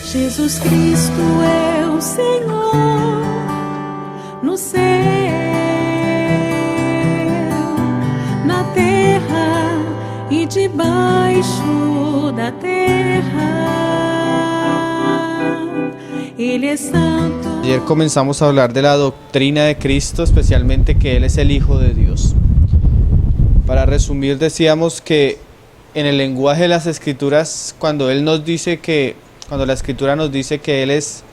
Jesus Cristo é o Senhor no céu, na terra e debaixo da terra. Ele é santo. Ayer comenzamos a hablar de la doctrina de Cristo, especialmente que Él es el Hijo de Dios. Para resumir, decíamos que en el lenguaje de las Escrituras, cuando la Escritura nos dice que Él es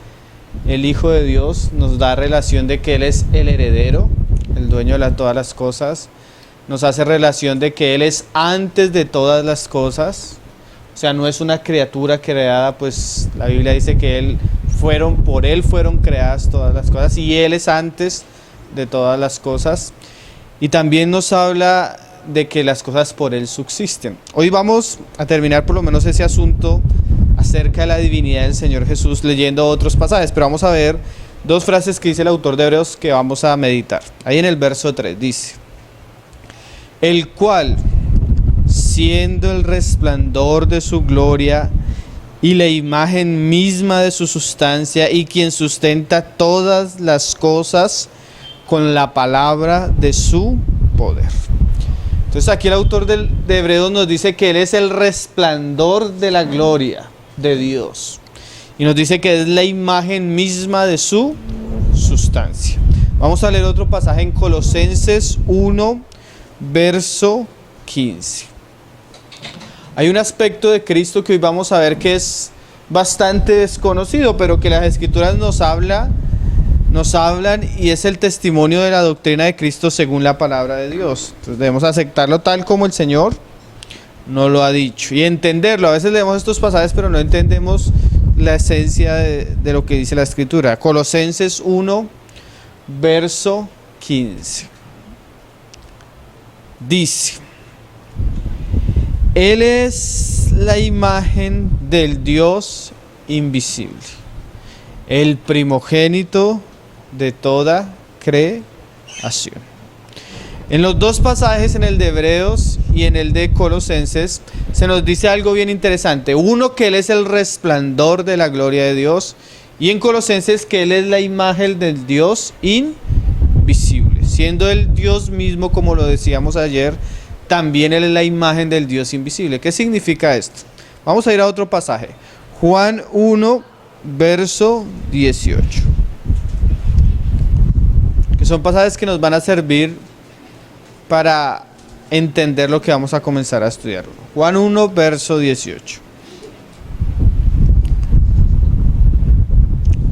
el Hijo de Dios, nos da relación de que Él es el heredero, el dueño de todas las cosas. Nos hace relación de que Él es antes de todas las cosas. O sea, no es una criatura creada, pues la Biblia dice que por Él fueron creadas todas las cosas y Él es antes de todas las cosas. Y también nos habla de que las cosas por Él subsisten. Hoy vamos a terminar por lo menos ese asunto acerca de la divinidad del Señor Jesús leyendo otros pasajes, pero vamos a ver dos frases que dice el autor de Hebreos que vamos a meditar. Ahí en el verso 3 dice: el cual, siendo el resplandor de su gloria y la imagen misma de su sustancia, y quien sustenta todas las cosas con la palabra de su poder. Entonces aquí el autor de Hebreos nos dice que Él es el resplandor de la gloria de Dios. Y nos dice que es la imagen misma de su sustancia. Vamos a leer otro pasaje en Colosenses 1, verso 15. Hay un aspecto de Cristo que hoy vamos a ver que es bastante desconocido, pero que las Escrituras nos hablan, y es el testimonio de la doctrina de Cristo según la palabra de Dios. Entonces debemos aceptarlo tal como el Señor nos lo ha dicho y entenderlo. A veces leemos estos pasajes pero no entendemos la esencia de lo que dice la Escritura. Colosenses 1, verso 15. Dice: Él es la imagen del Dios invisible, el primogénito de toda creación. En los dos pasajes, en el de Hebreos y en el de Colosenses, se nos dice algo bien interesante. Uno, que Él es el resplandor de la gloria de Dios, y en Colosenses que Él es la imagen del Dios invisible. Siendo el Dios mismo, como lo decíamos ayer, también Él es la imagen del Dios invisible. ¿Qué significa esto? Vamos a ir a otro pasaje. Juan 1, verso 18. Que son pasajes que nos van a servir para entender lo que vamos a comenzar a estudiar. Juan 1, verso 18.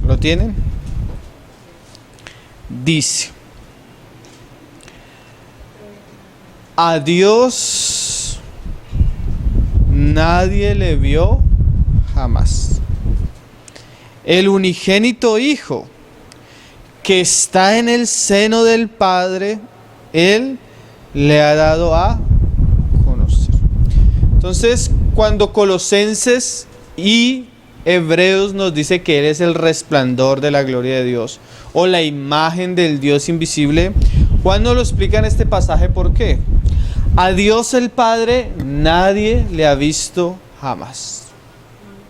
¿Lo tienen? Dice: a Dios nadie le vio jamás. El unigénito Hijo que está en el seno del Padre, Él le ha dado a conocer. Entonces, cuando Colosenses y Hebreos nos dice que Él es el resplandor de la gloria de Dios o la imagen del Dios invisible, Juan nos lo explica en este pasaje. ¿Por qué? A Dios el Padre nadie le ha visto jamás,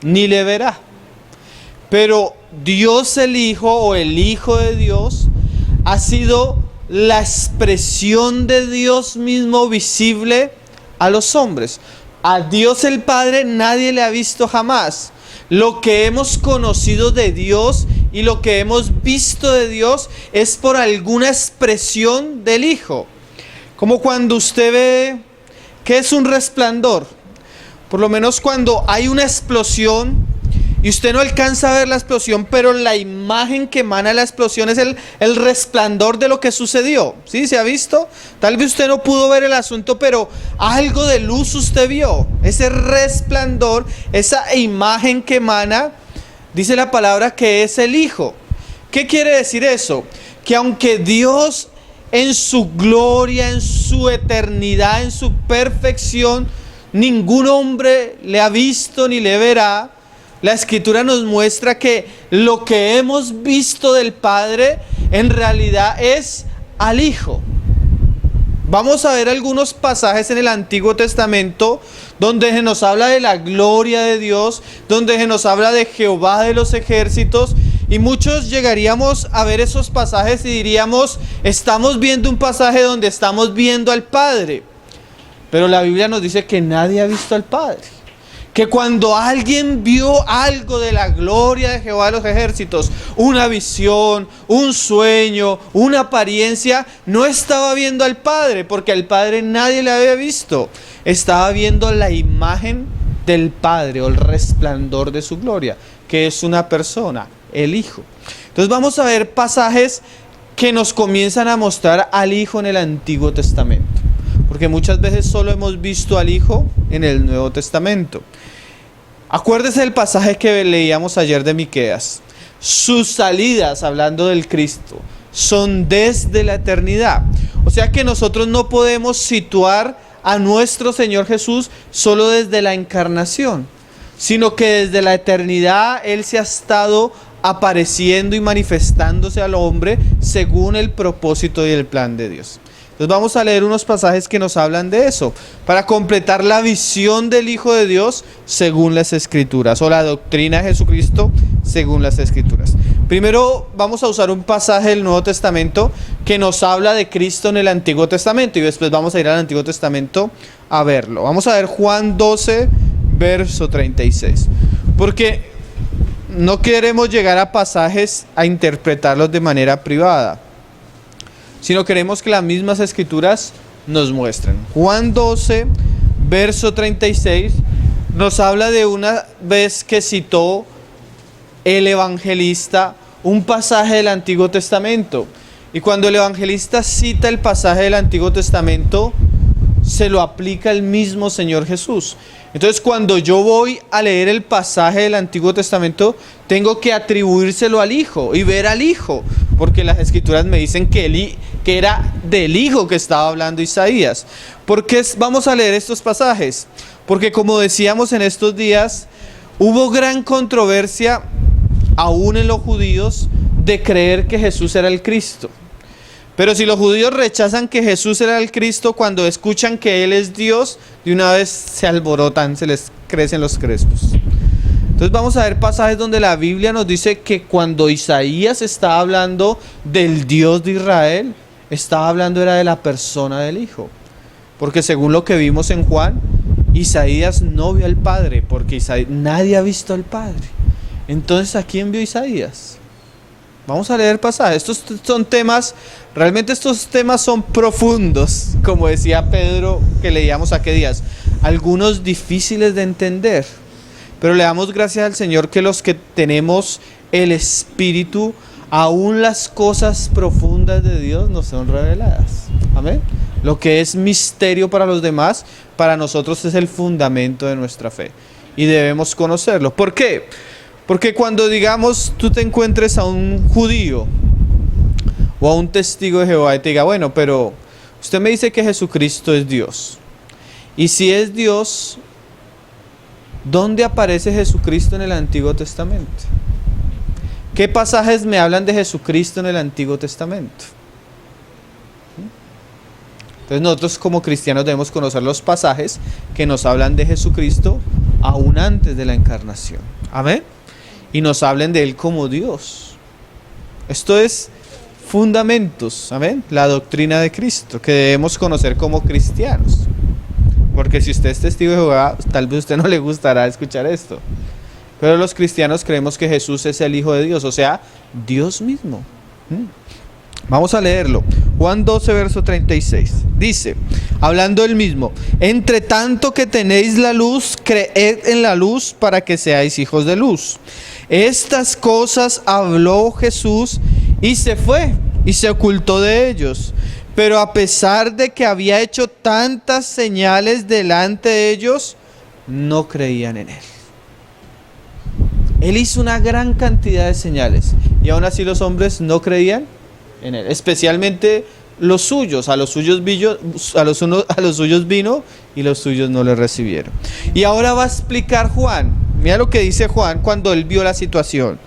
ni le verá. Pero Dios el Hijo o el Hijo de Dios ha sido la expresión de Dios mismo visible a los hombres. A Dios el Padre nadie le ha visto jamás. Lo que hemos conocido de Dios y lo que hemos visto de Dios es por alguna expresión del Hijo. Como cuando usted ve que es un resplandor. Por lo menos cuando hay una explosión y usted no alcanza a ver la explosión, pero la imagen que emana la explosión es el resplandor de lo que sucedió. ¿Sí? ¿Se ha visto? Tal vez usted no pudo ver el asunto, pero algo de luz usted vio. Ese resplandor, esa imagen que emana, dice la palabra que es el Hijo. ¿Qué quiere decir eso? Que aunque Dios en su gloria, en su eternidad, en su perfección, ningún hombre le ha visto ni le verá, la Escritura nos muestra que lo que hemos visto del Padre en realidad es al Hijo. Vamos a ver algunos pasajes en el Antiguo Testamento donde se nos habla de la gloria de Dios, donde se nos habla de Jehová de los ejércitos, y muchos llegaríamos a ver esos pasajes y diríamos, estamos viendo un pasaje donde estamos viendo al Padre. Pero la Biblia nos dice que nadie ha visto al Padre. Que cuando alguien vio algo de la gloria de Jehová de los ejércitos, una visión, un sueño, una apariencia, no estaba viendo al Padre, porque al Padre nadie le había visto. Estaba viendo la imagen del Padre o el resplandor de su gloria, que es una persona, el Hijo. Entonces vamos a ver pasajes que nos comienzan a mostrar al Hijo en el Antiguo Testamento. Porque muchas veces solo hemos visto al Hijo en el Nuevo Testamento. Acuérdese del pasaje que leíamos ayer de Miqueas. Sus salidas, hablando del Cristo, son desde la eternidad. O sea que nosotros no podemos situar a nuestro Señor Jesús solo desde la encarnación, sino que desde la eternidad Él se ha estado apareciendo y manifestándose al hombre según el propósito y el plan de Dios. Entonces vamos a leer unos pasajes que nos hablan de eso, para completar la visión del Hijo de Dios según las Escrituras, o la doctrina de Jesucristo según las Escrituras. Primero vamos a usar un pasaje del Nuevo Testamento que nos habla de Cristo en el Antiguo Testamento, y después vamos a ir al Antiguo Testamento a verlo. Vamos a ver Juan 12, verso 36, porque no queremos llegar a pasajes a interpretarlos de manera privada, sino queremos que las mismas Escrituras nos muestren. Juan 12, verso 36, nos habla de una vez que citó el evangelista un pasaje del Antiguo Testamento. Y cuando el evangelista cita el pasaje del Antiguo Testamento, se lo aplica el mismo Señor Jesús. Entonces, cuando yo voy a leer el pasaje del Antiguo Testamento, tengo que atribuírselo al Hijo y ver al Hijo, porque las Escrituras me dicen que era del Hijo que estaba hablando Isaías. ¿Por qué vamos a leer estos pasajes? Porque, como decíamos en estos días, hubo gran controversia aún en los judíos de creer que Jesús era el Cristo. Pero si los judíos rechazan que Jesús era el Cristo, cuando escuchan que Él es Dios, de una vez se alborotan, se les crecen los crespos. Entonces vamos a ver pasajes donde la Biblia nos dice que cuando Isaías estaba hablando del Dios de Israel, estaba hablando era de la persona del Hijo. Porque según lo que vimos en Juan, Isaías no vio al Padre, porque nadie ha visto al Padre. Entonces, ¿a quién vio Isaías? Vamos a leer pasajes. Estos son temas, realmente estos temas son profundos, como decía Pedro que leíamos aquel días, algunos difíciles de entender, pero le damos gracias al Señor que los que tenemos el Espíritu, aún las cosas profundas de Dios nos son reveladas. Amén. Lo que es misterio para los demás, para nosotros es el fundamento de nuestra fe y debemos conocerlo. ¿Por qué? Porque cuando, digamos, tú te encuentres a un judío o a un testigo de Jehová y te diga, bueno, pero usted me dice que Jesucristo es Dios. Y si es Dios, ¿dónde aparece Jesucristo en el Antiguo Testamento? ¿Qué pasajes me hablan de Jesucristo en el Antiguo Testamento? Entonces nosotros como cristianos debemos conocer los pasajes que nos hablan de Jesucristo aún antes de la encarnación. Amén. Y nos hablen de Él como Dios. Esto es fundamentos, amén, la doctrina de Cristo, que debemos conocer como cristianos. Porque si usted es testigo de Jehová, tal vez a usted no le gustará escuchar esto. Pero los cristianos creemos que Jesús es el Hijo de Dios, o sea, Dios mismo. Vamos a leerlo. Juan 12, verso 36. Dice, hablando él mismo, entre tanto que tenéis la luz, creed en la luz para que seáis hijos de luz. Estas cosas habló Jesús y se fue y se ocultó de ellos. Pero a pesar de que había hecho tantas señales delante de ellos, no creían en él. Él hizo una gran cantidad de señales y aún así los hombres no creían en él, especialmente los suyos. A los suyos vino y los suyos no le recibieron. Y ahora va a explicar Juan. Mira lo que dice Juan cuando él vio la situación.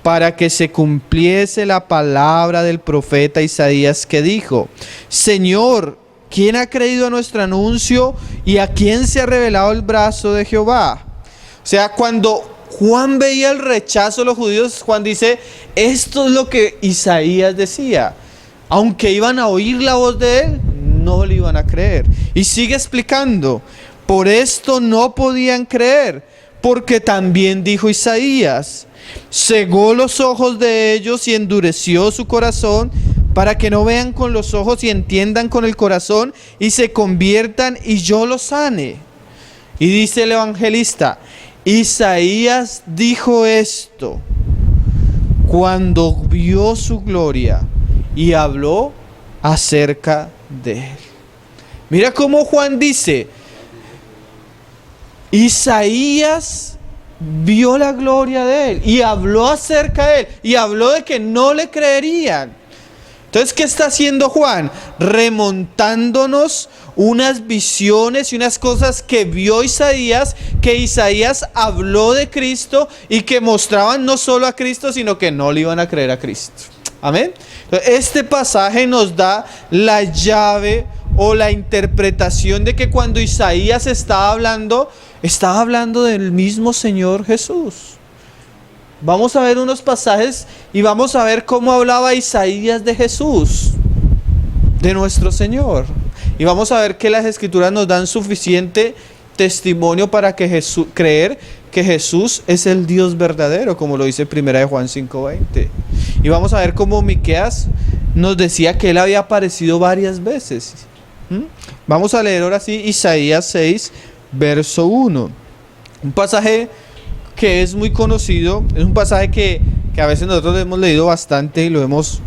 Para que se cumpliese la palabra del profeta Isaías que dijo: Señor, ¿quién ha creído a nuestro anuncio y a quién se ha revelado el brazo de Jehová? O sea, cuando Juan veía el rechazo de los judíos, Juan dice, esto es lo que Isaías decía. Aunque iban a oír la voz de él, no le iban a creer. Y sigue explicando, por esto no podían creer, porque también dijo Isaías, cegó los ojos de ellos y endureció su corazón, para que no vean con los ojos y entiendan con el corazón y se conviertan y yo los sane. Y dice el evangelista, Isaías dijo esto cuando vio su gloria y habló acerca de él. Mira cómo Juan dice, Isaías vio la gloria de él y habló acerca de él y habló de que no le creerían. Entonces, ¿qué está haciendo Juan? Remontándonos unas visiones y unas cosas que vio Isaías, que Isaías habló de Cristo y que mostraban no solo a Cristo, sino que no le iban a creer a Cristo. Amén. Este pasaje nos da la llave o la interpretación de que cuando Isaías estaba hablando del mismo Señor Jesús. Vamos a ver unos pasajes y vamos a ver cómo hablaba Isaías de Jesús, de nuestro Señor. Y vamos a ver que las Escrituras nos dan suficiente testimonio para que creer que Jesús es el Dios verdadero, como lo dice 1 Juan 5:20. Y vamos a ver cómo Miqueas nos decía que Él había aparecido varias veces. Vamos a leer ahora sí Isaías 6, verso 1. Un pasaje que es muy conocido, es un pasaje que a veces nosotros hemos leído bastante y lo hemos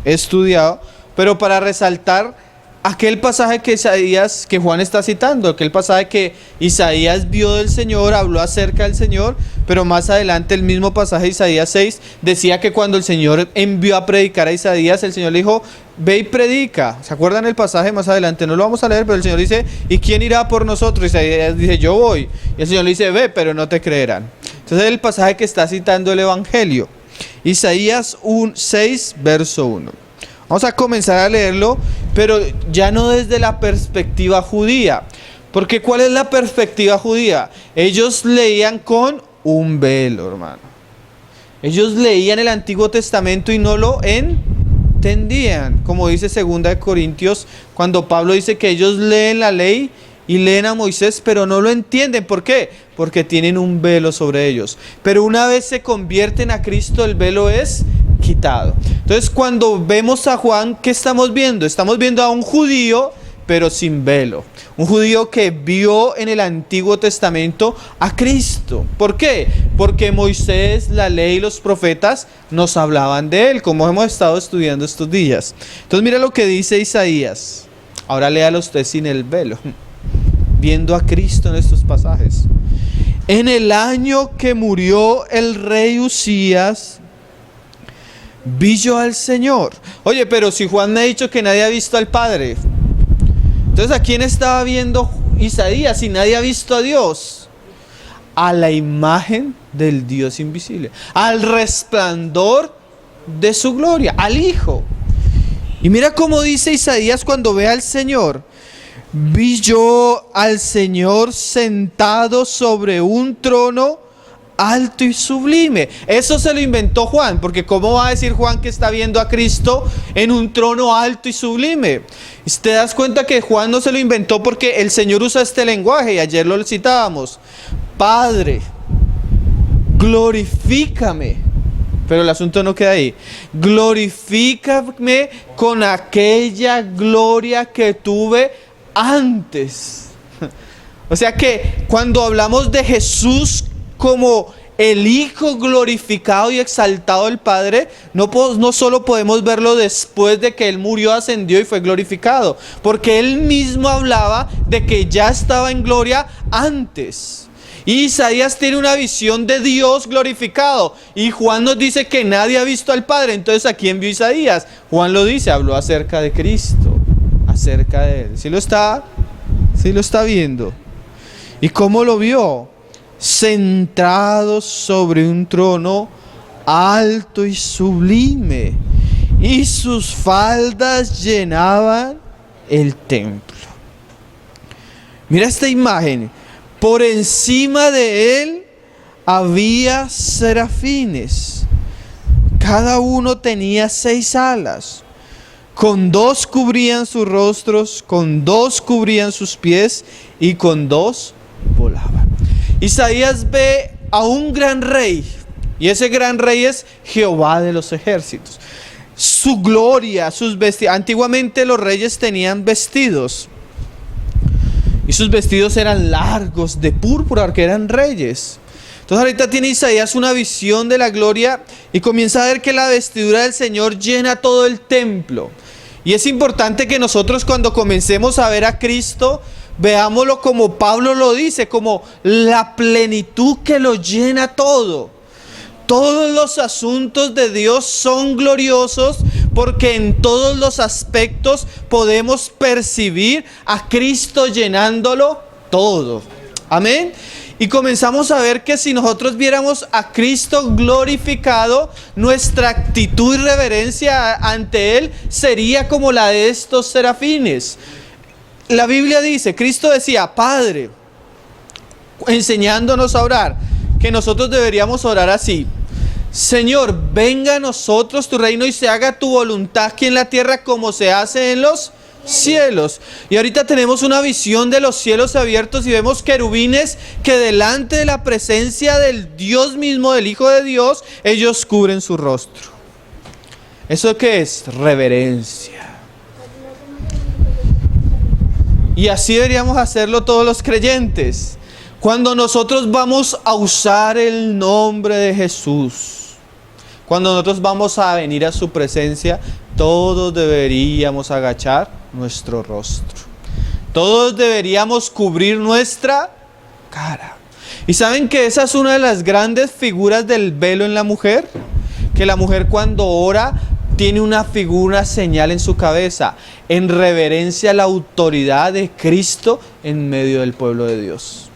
estudiado, pero para resaltar aquel pasaje que Juan está citando, aquel pasaje que Isaías vio del Señor, habló acerca del Señor, pero más adelante el mismo pasaje de Isaías 6 decía que cuando el Señor envió a predicar a Isaías, el Señor le dijo, ve y predica. ¿Se acuerdan el pasaje más adelante? No lo vamos a leer, pero el Señor dice, ¿y quién irá por nosotros? Isaías dice, yo voy. Y el Señor le dice, ve, pero no te creerán. Entonces el pasaje que está citando el Evangelio, Isaías 6, verso 1. Vamos a comenzar a leerlo, pero ya no desde la perspectiva judía. Porque ¿cuál es la perspectiva judía? Ellos leían con un velo, hermano. Ellos leían el Antiguo Testamento y no lo entendían. Como dice 2 Corintios, cuando Pablo dice que ellos leen la ley y leen a Moisés, pero no lo entienden. ¿Por qué? Porque tienen un velo sobre ellos. Pero una vez se convierten a Cristo, el velo es quitado. Entonces, cuando vemos a Juan, ¿qué estamos viendo? Estamos viendo a un judío, pero sin velo. Un judío que vio en el Antiguo Testamento a Cristo. ¿Por qué? Porque Moisés, la ley y los profetas nos hablaban de él, como hemos estado estudiando estos días. Entonces, mira lo que dice Isaías. Ahora léalo usted sin el velo, viendo a Cristo en estos pasajes. En el año que murió el rey Usías, vi yo al Señor. Oye, pero si Juan me ha dicho que nadie ha visto al Padre, entonces ¿a quién estaba viendo Isaías si nadie ha visto a Dios? A la imagen del Dios invisible, al resplandor de su gloria, al Hijo. Y mira cómo dice Isaías cuando ve al Señor. Vi yo al Señor sentado sobre un trono alto y sublime. Eso se lo inventó Juan, porque ¿cómo va a decir Juan que está viendo a Cristo en un trono alto y sublime? Te das cuenta que Juan no se lo inventó porque el Señor usa este lenguaje y ayer lo citábamos. Padre, glorifícame. Pero el asunto no queda ahí. Glorifícame con aquella gloria que tuve antes. O sea que cuando hablamos de Jesús como el Hijo glorificado y exaltado del Padre, no solo podemos verlo después de que Él murió, ascendió y fue glorificado, porque Él mismo hablaba de que ya estaba en gloria antes. Y Isaías tiene una visión de Dios glorificado, y Juan nos dice que nadie ha visto al Padre. Entonces, ¿a quién vio Isaías? Juan lo dice, habló acerca de Cristo, acerca de Él. ¿Sí lo está viendo? ¿Y cómo lo vio? Sentado sobre un trono alto y sublime, y sus faldas llenaban el templo. Mira esta imagen. Por encima de él había serafines. Cada uno tenía 6 alas. Con 2 cubrían sus rostros, con 2 cubrían sus pies y con 2 volaban. Isaías ve a un gran rey, y ese gran rey es Jehová de los ejércitos. Su gloria, sus vestidos. Antiguamente los reyes tenían vestidos, y sus vestidos eran largos, de púrpura, porque eran reyes. Entonces ahorita tiene Isaías una visión de la gloria y comienza a ver que la vestidura del Señor llena todo el templo. Y es importante que nosotros, cuando comencemos a ver a Cristo, veámoslo como Pablo lo dice, como la plenitud que lo llena todo. Todos los asuntos de Dios son gloriosos porque en todos los aspectos podemos percibir a Cristo llenándolo todo. Amén. Y comenzamos a ver que si nosotros viéramos a Cristo glorificado, nuestra actitud y reverencia ante Él sería como la de estos serafines. La Biblia dice, Cristo decía, Padre, enseñándonos a orar, que nosotros deberíamos orar así: Señor, venga a nosotros tu reino y se haga tu voluntad aquí en la tierra como se hace en los cielos. Y ahorita tenemos una visión de los cielos abiertos y vemos querubines que delante de la presencia del Dios mismo, del Hijo de Dios, ellos cubren su rostro. ¿Eso qué es? Reverencia. Y así deberíamos hacerlo todos los creyentes. Cuando nosotros vamos a usar el nombre de Jesús, cuando nosotros vamos a venir a su presencia, todos deberíamos agachar nuestro rostro. Todos deberíamos cubrir nuestra cara. ¿Y saben que esa es una de las grandes figuras del velo en la mujer? Que la mujer cuando ora tiene una figura, una señal en su cabeza, en reverencia a la autoridad de Cristo en medio del pueblo de Dios.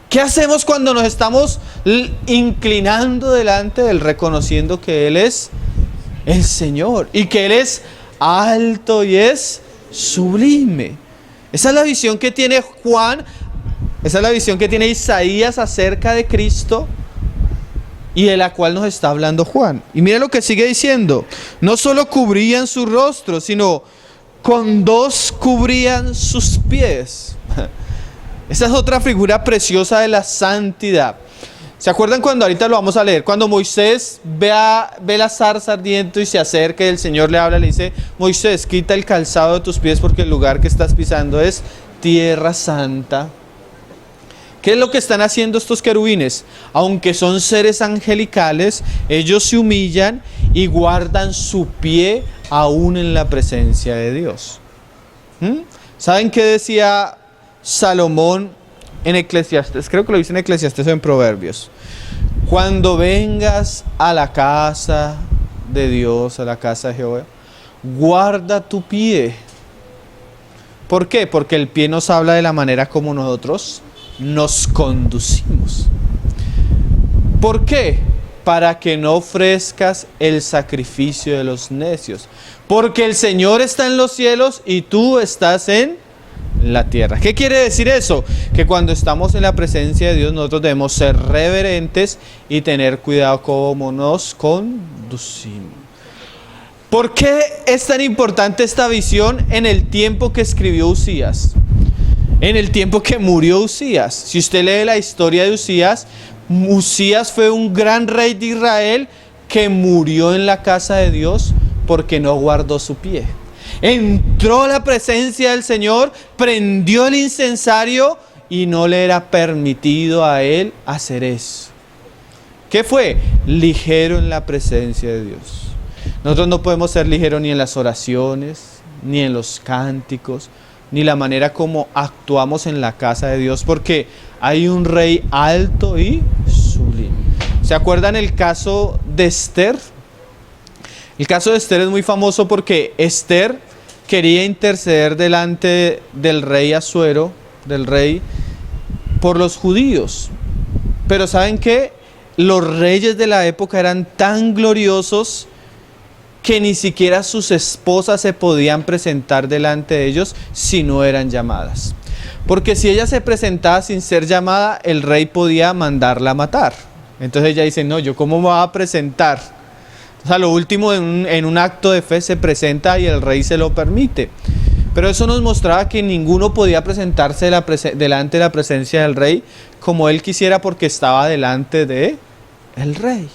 ¿Qué hacemos cuando nos estamos inclinando delante de Él, reconociendo que Él es el Señor y que Él es alto y es sublime? Esa es la visión que tiene Juan, esa es la visión que tiene Isaías acerca de Cristo y de la cual nos está hablando Juan. Y mira lo que sigue diciendo: no solo cubrían su rostro, sino con 2 cubrían sus pies. Esa es otra figura preciosa de la santidad. ¿Se acuerdan cuando ahorita lo vamos a leer? Cuando Moisés ve la zarza ardiente y se acerca y el Señor le habla, le dice: Moisés, quita el calzado de tus pies porque el lugar que estás pisando es tierra santa. ¿Qué es lo que están haciendo estos querubines? Aunque son seres angelicales, ellos se humillan y guardan su pie aún en la presencia de Dios. ¿Saben qué decía Salomón en Eclesiastés? Creo que lo dice en Eclesiastés o en Proverbios. Cuando vengas a la casa de Dios, a la casa de Jehová, guarda tu pie. ¿Por qué? Porque el pie nos habla de la manera como nosotros nos conducimos. ¿Por qué? Para que no ofrezcas el sacrificio de los necios. Porque el Señor está en los cielos y tú estás en la tierra. ¿Qué quiere decir eso? Que cuando estamos en la presencia de Dios, nosotros debemos ser reverentes y tener cuidado cómo nos conducimos. ¿Por qué es tan importante esta visión en el tiempo que escribió Usías? En el tiempo que murió Usías. Si usted lee la historia de Usías, Usías fue un gran rey de Israel que murió en la casa de Dios porque no guardó su pie. Entró a la presencia del Señor, prendió el incensario y no le era permitido a él hacer eso. ¿Qué fue? Ligero en la presencia de Dios. Nosotros no podemos ser ligeros ni en las oraciones, ni en los cánticos, ni la manera como actuamos en la casa de Dios, porque hay un rey alto y sublime. ¿Se acuerdan el caso de Esther? El caso de Esther es muy famoso porque Esther quería interceder delante del rey Asuero, del rey, por los judíos. Pero ¿saben qué? Los reyes de la época eran tan gloriosos que ni siquiera sus esposas se podían presentar delante de ellos si no eran llamadas. Porque si ella se presentaba sin ser llamada, el rey podía mandarla a matar. Entonces ella dice, no, ¿yo cómo me voy a presentar? O sea, lo último en un acto de fe se presenta y el rey se lo permite. Pero eso nos mostraba que ninguno podía presentarse delante de la presencia del rey como él quisiera, porque estaba delante de el rey.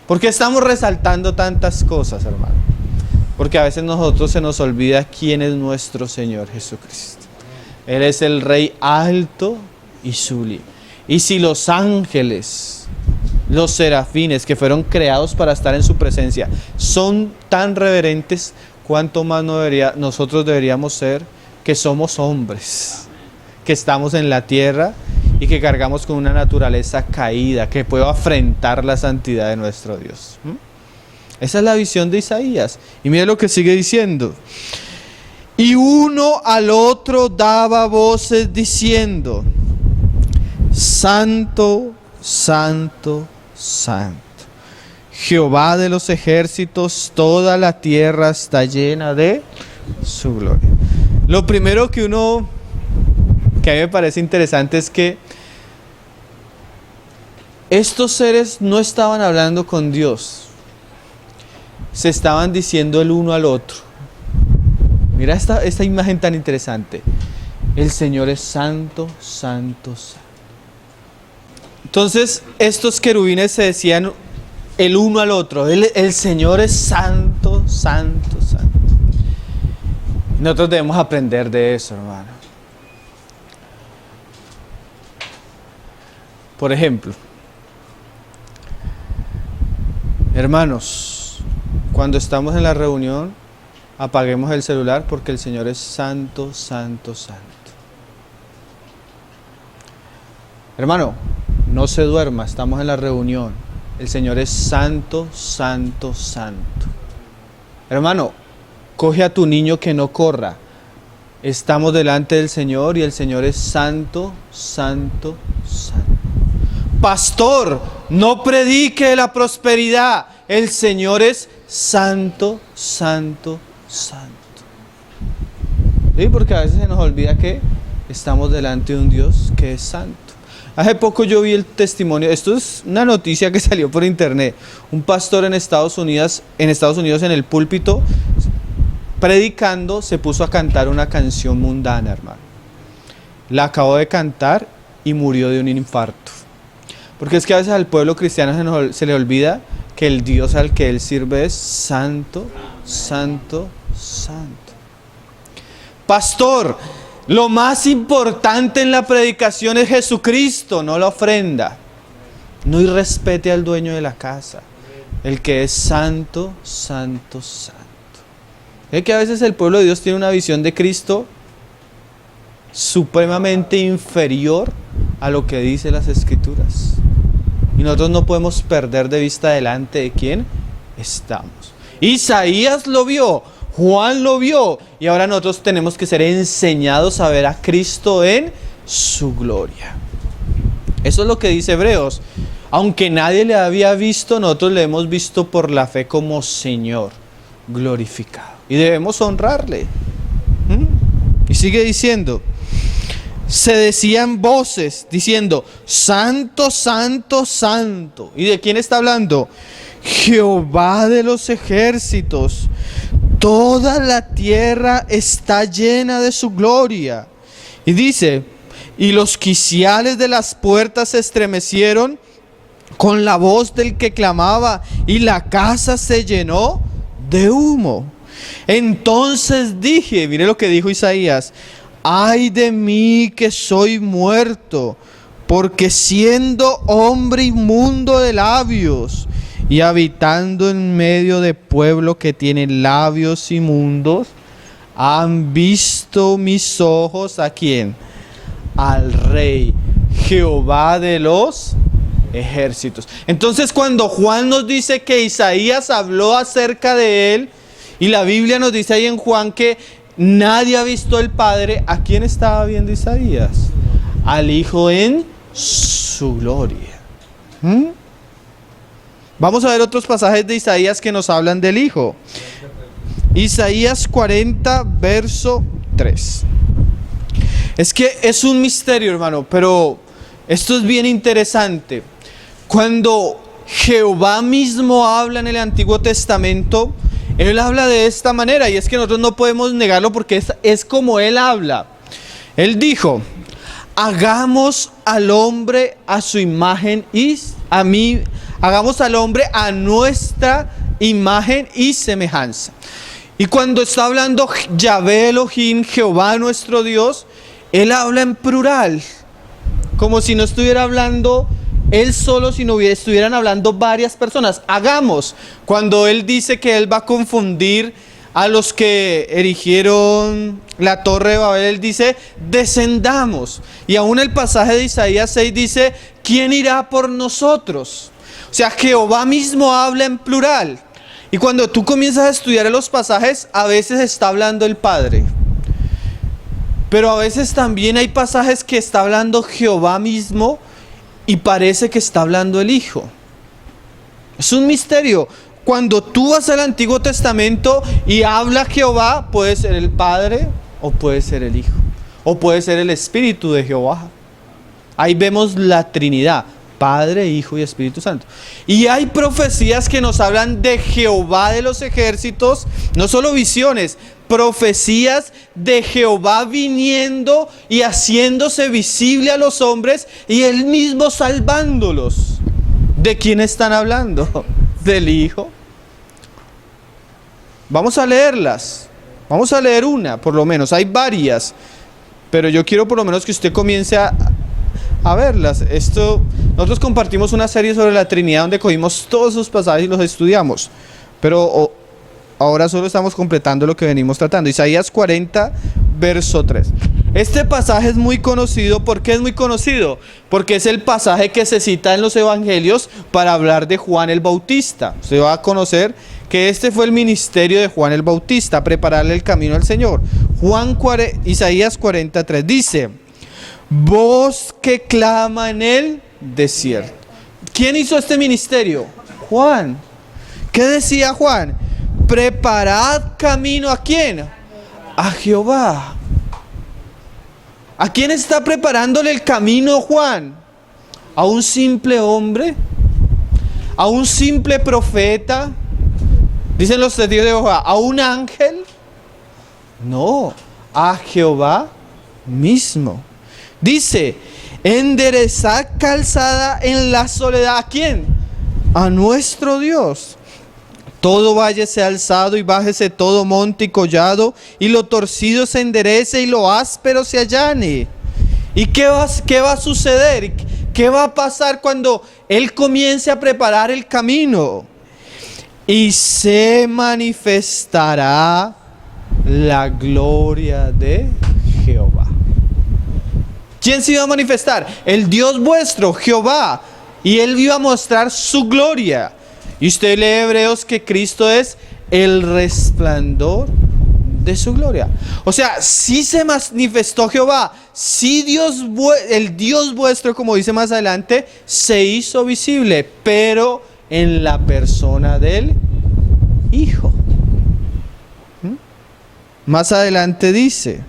¿Por qué estamos resaltando tantas cosas, hermano? Porque a veces nosotros se nos olvida quién es nuestro Señor Jesucristo. Él es el Rey alto y sublime. Y si los ángeles, los serafines que fueron creados para estar en su presencia, son tan reverentes, ¿cuánto más nosotros deberíamos ser, que somos hombres, que estamos en la tierra y que cargamos con una naturaleza caída, que puede afrentar la santidad de nuestro Dios? Esa es la visión de Isaías. Y mire lo que sigue diciendo. Y uno al otro daba voces diciendo: Santo, Santo, Santo, Jehová de los ejércitos, toda la tierra está llena de su gloria. Lo primero que a mí me parece interesante es que estos seres no estaban hablando con Dios, se estaban diciendo el uno al otro. Mira esta imagen tan interesante. El Señor es santo, santo, santo. Entonces estos querubines se decían el uno al otro: el Señor es santo, santo, santo. Nosotros debemos aprender de eso, hermano. Por ejemplo, hermanos, cuando estamos en la reunión, apaguemos el celular, porque el Señor es santo, santo, santo. Hermano, no se duerma, estamos en la reunión. El Señor es santo, santo, santo. Hermano, coge a tu niño que no corra. Estamos delante del Señor y el Señor es santo, santo, santo. Pastor, no predique la prosperidad. El Señor es santo, santo, santo. ¿Sí? Porque a veces se nos olvida que estamos delante de un Dios que es santo. Hace poco yo vi el testimonio, esto es una noticia que salió por internet. Un pastor en Estados Unidos en el púlpito, predicando, se puso a cantar una canción mundana, hermano. La acabó de cantar y murió de un infarto. Porque es que a veces al pueblo cristiano se le olvida que el Dios al que él sirve es santo, santo, santo. Pastor, lo más importante en la predicación es Jesucristo, no la ofrenda. No irrespete al dueño de la casa, el que es santo, santo, santo. Es que a veces el pueblo de Dios tiene una visión de Cristo supremamente inferior a lo que dice las Escrituras. Y nosotros no podemos perder de vista delante de quién estamos. Isaías lo vio, Juan lo vio, y ahora nosotros tenemos que ser enseñados a ver a Cristo en su gloria. Eso es lo que dice Hebreos. Aunque nadie le había visto, nosotros le hemos visto por la fe como Señor glorificado. Y debemos honrarle. Y sigue diciendo: se decían voces diciendo: Santo, Santo, Santo. ¿Y de quién está hablando? Jehová de los ejércitos. Toda la tierra está llena de su gloria. Y dice: y los quiciales de las puertas se estremecieron con la voz del que clamaba, y la casa se llenó de humo. Entonces dije, mire lo que dijo Isaías: ay de mí que soy muerto, porque siendo hombre inmundo de labios y habitando en medio de pueblo que tiene labios inmundos, han visto mis ojos ¿a quién? Al Rey, Jehová de los ejércitos. Entonces, cuando Juan nos dice que Isaías habló acerca de él, y la Biblia nos dice ahí en Juan que nadie ha visto el Padre, ¿a quién estaba viendo Isaías? Al Hijo en su gloria. Vamos a ver otros pasajes de Isaías que nos hablan del Hijo. Isaías 40, verso 3. Es que es un misterio, hermano, pero esto es bien interesante. Cuando Jehová mismo habla en el Antiguo Testamento, Él habla de esta manera, y es que nosotros no podemos negarlo porque es como Él habla. Él dijo: hagamos al hombre a su imagen y hagamos al hombre a nuestra imagen y semejanza. Y cuando está hablando Yahvé Elohim, Jehová nuestro Dios, Él habla en plural, como si no estuviera hablando Él solo, sino estuvieran hablando varias personas. Hagamos, cuando Él dice que Él va a confundir a los que erigieron la torre de Babel, Él dice: descendamos. Y aún el pasaje de Isaías 6 dice: ¿quién irá por nosotros? O sea, Jehová mismo habla en plural. Y cuando tú comienzas a estudiar los pasajes, a veces está hablando el Padre, pero a veces también hay pasajes que está hablando Jehová mismo y parece que está hablando el Hijo. Es un misterio. Cuando tú vas al Antiguo Testamento y habla Jehová, puede ser el Padre o puede ser el Hijo, o puede ser el Espíritu de Jehová. Ahí vemos la Trinidad: Padre, Hijo y Espíritu Santo. Y hay profecías que nos hablan de Jehová de los ejércitos, no solo visiones, profecías de Jehová viniendo y haciéndose visible a los hombres y Él mismo salvándolos. ¿De quién están hablando? ¿Del Hijo? Vamos a leerlas. Vamos a leer una, por lo menos. Hay varias, pero yo quiero por lo menos que usted comience a verlas. Nosotros compartimos una serie sobre la Trinidad donde cogimos todos esos pasajes y los estudiamos, pero ahora solo estamos completando lo que venimos tratando. Isaías 40, verso 3. Este pasaje es muy conocido. ¿Por qué es muy conocido? Porque es el pasaje que se cita en los evangelios para hablar de Juan el Bautista. Usted va a conocer que este fue el ministerio de Juan el Bautista, prepararle el camino al Señor. Isaías 43 dice: voz que clama en el desierto. ¿Quién hizo este ministerio? Juan. ¿Qué decía Juan? Preparad camino. ¿A quién? A Jehová. ¿A quién está preparándole el camino Juan? ¿A un simple hombre? ¿A un simple profeta? Dicen los testigos de Jehová: ¿a un ángel? No, a Jehová mismo. Dice: enderezad calzada en la soledad. ¿A quién? A nuestro Dios. Todo valle sea alzado y bájese todo monte y collado, y lo torcido se enderece y lo áspero se allane. ¿Y qué va a suceder? ¿Qué va a pasar cuando Él comience a preparar el camino? Y se manifestará la gloria de Jehová. ¿Quién se iba a manifestar? El Dios vuestro, Jehová. Y Él iba a mostrar su gloria. Y usted lee Hebreos que Cristo es el resplandor de su gloria. O sea, sí se manifestó Jehová, sí el Dios vuestro, como dice más adelante, se hizo visible, pero en la persona del Hijo. Más adelante dice: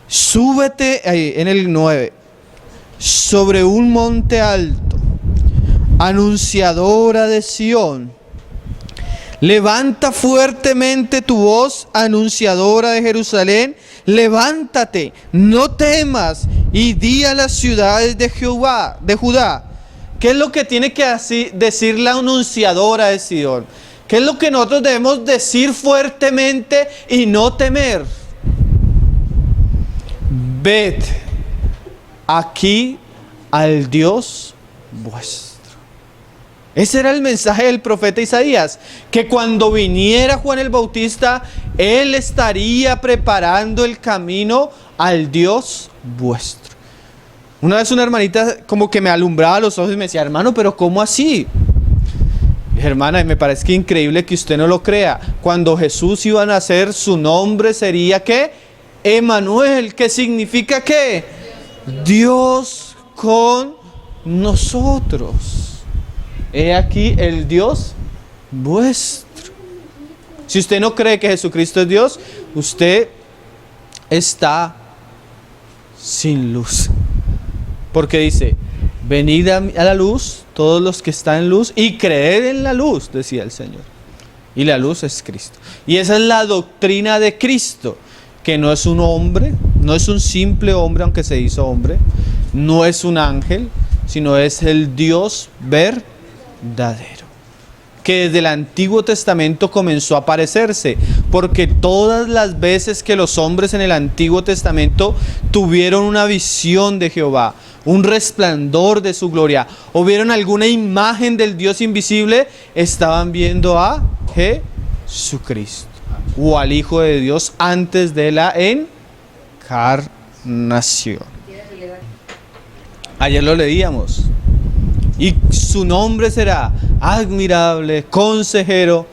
súbete, ahí en el 9, sobre un monte alto, anunciadora de Sión. Levanta fuertemente tu voz, anunciadora de Jerusalén. Levántate, no temas, y di a las ciudades de Judá. ¿Qué es lo que tiene que decir la anunciadora de Sión? ¿Qué es lo que nosotros debemos decir fuertemente y no temer? Ved aquí al Dios vuestro. Ese era el mensaje del profeta Isaías, que cuando viniera Juan el Bautista, Él estaría preparando el camino al Dios vuestro. Una vez una hermanita como que me alumbraba los ojos y me decía: hermano, pero ¿cómo así? Dije: hermana, me parece increíble que usted no lo crea. Cuando Jesús iba a nacer, su nombre sería ¿qué? Emanuel, que significa ¿qué? Dios con nosotros. he aquí el Dios vuestro. Si usted no cree que Jesucristo es Dios, usted está sin luz. Porque dice, venid a la luz, todos los que están en luz, y creed en la luz, decía el Señor. Y la luz es Cristo. Y esa es la doctrina de Cristo, que no es un hombre, no es un simple hombre, aunque se hizo hombre, no es un ángel, sino es el Dios verdadero, que desde el Antiguo Testamento comenzó a aparecerse, porque todas las veces que los hombres en el Antiguo Testamento tuvieron una visión de Jehová, un resplandor de su gloria, o vieron alguna imagen del Dios invisible, estaban viendo a Jesucristo, o al Hijo de Dios antes de la encarnación. Ayer lo leíamos. Y su nombre será admirable, consejero,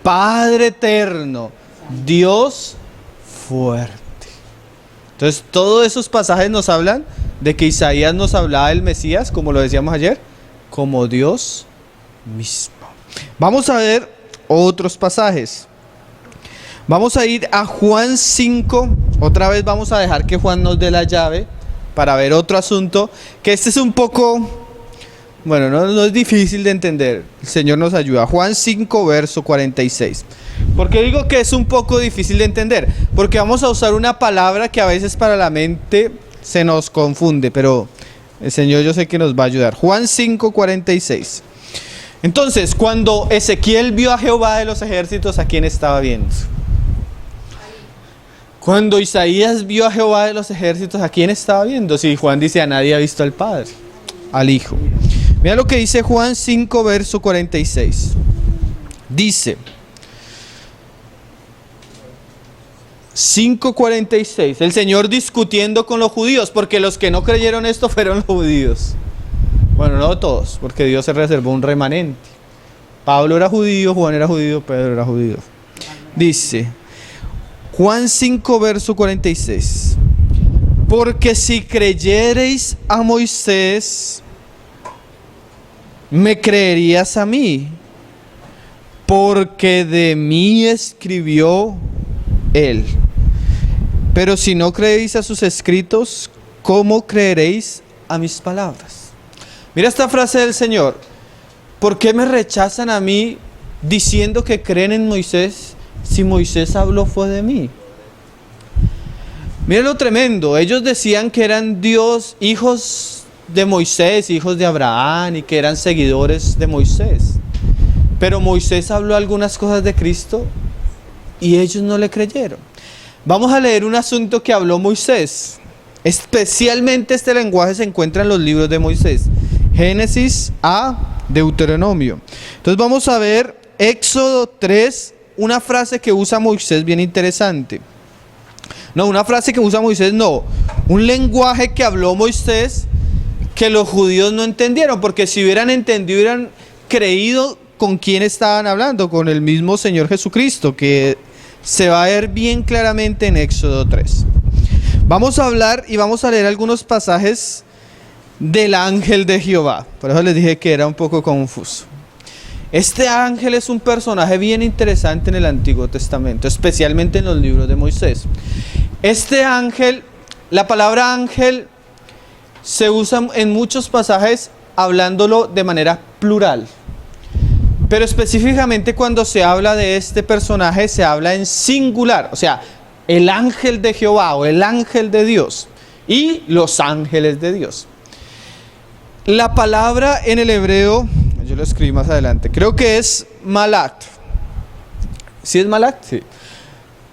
Padre eterno, Dios fuerte. Entonces todos esos pasajes nos hablan de que Isaías nos hablaba del Mesías, como lo decíamos ayer, como Dios mismo. Vamos a ver otros pasajes. Vamos a ir a Juan 5. Otra vez vamos a dejar que Juan nos dé la llave para ver otro asunto, que este es un poco... Bueno, no es difícil de entender. El Señor nos ayuda. Juan 5, verso 46. ¿Por qué digo que es un poco difícil de entender? Porque vamos a usar una palabra que a veces para la mente se nos confunde, pero el Señor yo sé que nos va a ayudar. Juan 5, 46. Entonces, cuando Ezequiel vio a Jehová de los ejércitos, ¿a quién estaba viendo? Cuando Isaías vio a Jehová de los ejércitos, ¿a quién estaba viendo? Si Juan dice, a nadie ha visto al Padre, al Hijo. Mira lo que dice Juan 5, verso 46. Dice, 5:46, el Señor discutiendo con los judíos, porque los que no creyeron esto fueron los judíos. Bueno, no todos, porque Dios se reservó un remanente. Pablo era judío, Juan era judío, Pedro era judío. Dice, Juan 5, verso 46. Porque si creyereis a Moisés, me creerías a mí, porque de mí escribió él. Pero si no creéis a sus escritos, ¿cómo creeréis a mis palabras? Mira esta frase del Señor. ¿Por qué me rechazan a mí diciendo que creen en Moisés, si Moisés habló fue de mí? Mira lo tremendo. Ellos decían que eran Dios, hijos de Moisés, hijos de Abraham, y que eran seguidores de Moisés. Pero Moisés habló algunas cosas de Cristo y ellos no le creyeron. Vamos a leer un asunto que habló Moisés. Especialmente este lenguaje se encuentra en los libros de Moisés, Génesis a Deuteronomio. Entonces vamos a ver Éxodo 3, una frase que usa Moisés bien interesante. No, una frase que usa Moisés, no. Un lenguaje que habló Moisés que los judíos no entendieron, porque si hubieran entendido, hubieran creído con quién estaban hablando, con el mismo Señor Jesucristo, que se va a ver bien claramente en Éxodo 3. Vamos a hablar y vamos a leer algunos pasajes del ángel de Jehová. Por eso les dije que era un poco confuso. Este ángel es un personaje bien interesante en el Antiguo Testamento, especialmente en los libros de Moisés. Este ángel, la palabra ángel se usa en muchos pasajes hablándolo de manera plural. Pero específicamente cuando se habla de este personaje se habla en singular, o sea, el ángel de Jehová o el ángel de Dios y los ángeles de Dios. La palabra en el hebreo, yo lo escribí más adelante, creo que es malak. ¿Sí es malak? Sí.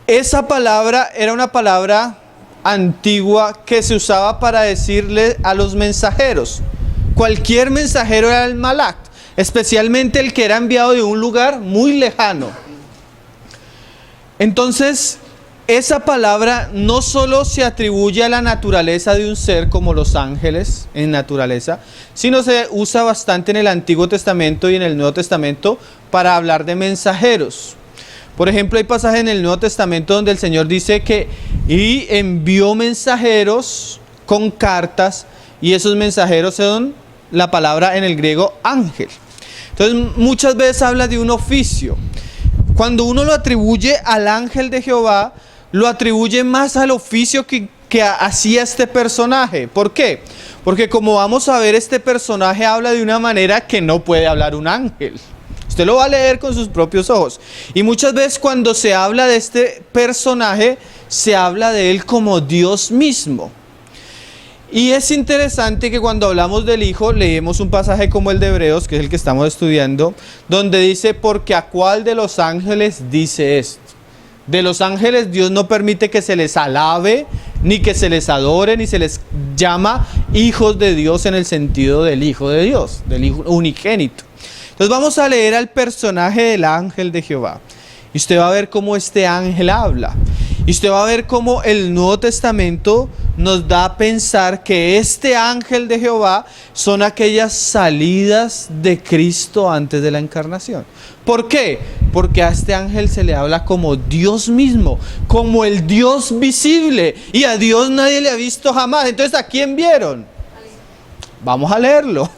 Esa palabra era una palabra antigua que se usaba para decirle a los mensajeros. Cualquier mensajero era el malak, especialmente el que era enviado de un lugar muy lejano. Entonces, esa palabra no solo se atribuye a la naturaleza de un ser como los ángeles en naturaleza, sino se usa bastante en el Antiguo Testamento y en el Nuevo Testamento para hablar de mensajeros. Por ejemplo, hay pasajes en el Nuevo Testamento donde el Señor dice que y envió mensajeros con cartas, y esos mensajeros son la palabra en el griego ángel. Entonces muchas veces habla de un oficio. Cuando uno lo atribuye al ángel de Jehová, lo atribuye más al oficio que hacía este personaje. ¿Por qué? Porque como vamos a ver, este personaje habla de una manera que no puede hablar un ángel. Usted lo va a leer con sus propios ojos. Y muchas veces cuando se habla de este personaje, se habla de él como Dios mismo. Y es interesante que cuando hablamos del Hijo, leemos un pasaje como el de Hebreos, que es el que estamos estudiando, donde dice, porque a cuál de los ángeles dice esto. De los ángeles Dios no permite que se les alabe, ni que se les adore, ni se les llama hijos de Dios en el sentido del Hijo de Dios, del Hijo unigénito. Entonces vamos a leer al personaje del ángel de Jehová. Y usted va a ver cómo este ángel habla. Y usted va a ver cómo el Nuevo Testamento nos da a pensar que este ángel de Jehová son aquellas salidas de Cristo antes de la encarnación. ¿Por qué? Porque a este ángel se le habla como Dios mismo, como el Dios visible. Y a Dios nadie le ha visto jamás. Entonces, ¿a quién vieron? Vamos a leerlo.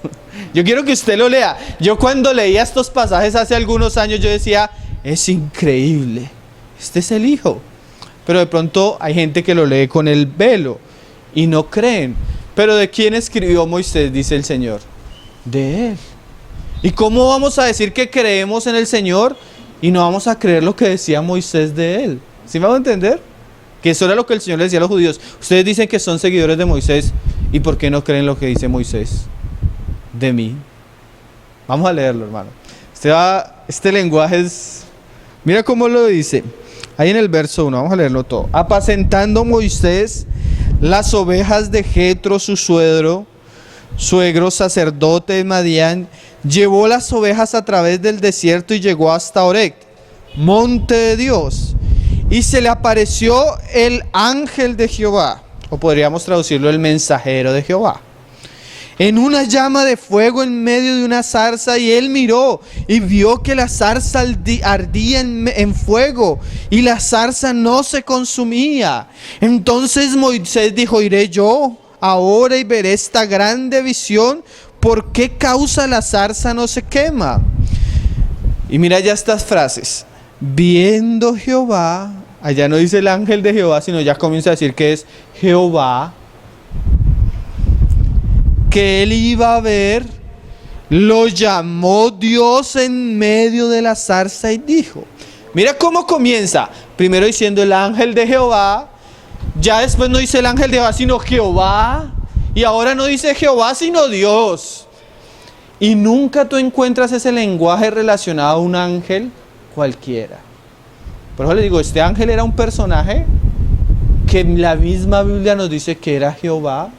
Yo quiero que usted lo lea. Yo cuando leía estos pasajes hace algunos años, yo decía, es increíble. Este es el Hijo. Pero de pronto hay gente que lo lee con el velo y no creen. Pero ¿de quién escribió Moisés? Dice el Señor. De él. ¿Y cómo vamos a decir que creemos en el Señor y no vamos a creer lo que decía Moisés de él? ¿Sí me van a entender? Que eso era lo que el Señor le decía a los judíos. Ustedes dicen que son seguidores de Moisés. ¿Y por qué no creen lo que dice Moisés de mí? Vamos a leerlo, hermano. Este lenguaje es... Mira cómo lo dice. Ahí en el verso 1, vamos a leerlo todo. Apacentando Moisés las ovejas de Jetro, su suegro, sacerdote de Madián, llevó las ovejas a través del desierto y llegó hasta Horeb, monte de Dios. Y se le apareció el ángel de Jehová, o podríamos traducirlo el mensajero de Jehová, en una llama de fuego en medio de una zarza, y él miró y vio que la zarza ardía en fuego y la zarza no se consumía. Entonces Moisés dijo, iré yo ahora y veré esta grande visión, ¿por qué causa la zarza no se quema? Y mira ya estas frases, viendo Jehová, allá no dice el ángel de Jehová, sino ya comienza a decir que es Jehová, que él iba a ver, lo llamó Dios en medio de la zarza y dijo, mira cómo comienza, primero diciendo el ángel de Jehová, ya después no dice el ángel de Jehová sino Jehová, y ahora no dice Jehová sino Dios. Y nunca tú encuentras ese lenguaje relacionado a un ángel cualquiera. Por eso le digo, este ángel era un personaje que la misma Biblia nos dice que era Jehová,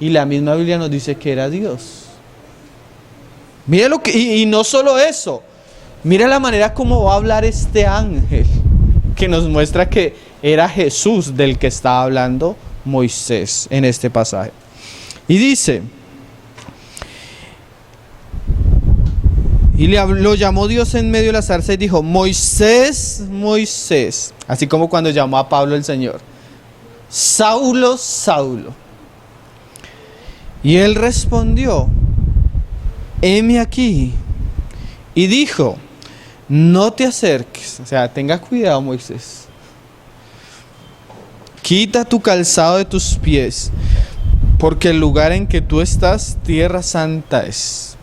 y la misma Biblia nos dice que era Dios. Mira lo que, y no solo eso, mira la manera como va a hablar este ángel, que nos muestra que era Jesús del que estaba hablando Moisés en este pasaje. Y dice, y lo llamó Dios en medio de la zarza y dijo, Moisés, Moisés, así como cuando llamó a Pablo el Señor, Saulo, Saulo. Y él respondió, heme aquí. Y dijo, no te acerques. O sea, tenga cuidado, Moisés. Quita tu calzado de tus pies, porque el lugar en que tú estás, tierra santa es.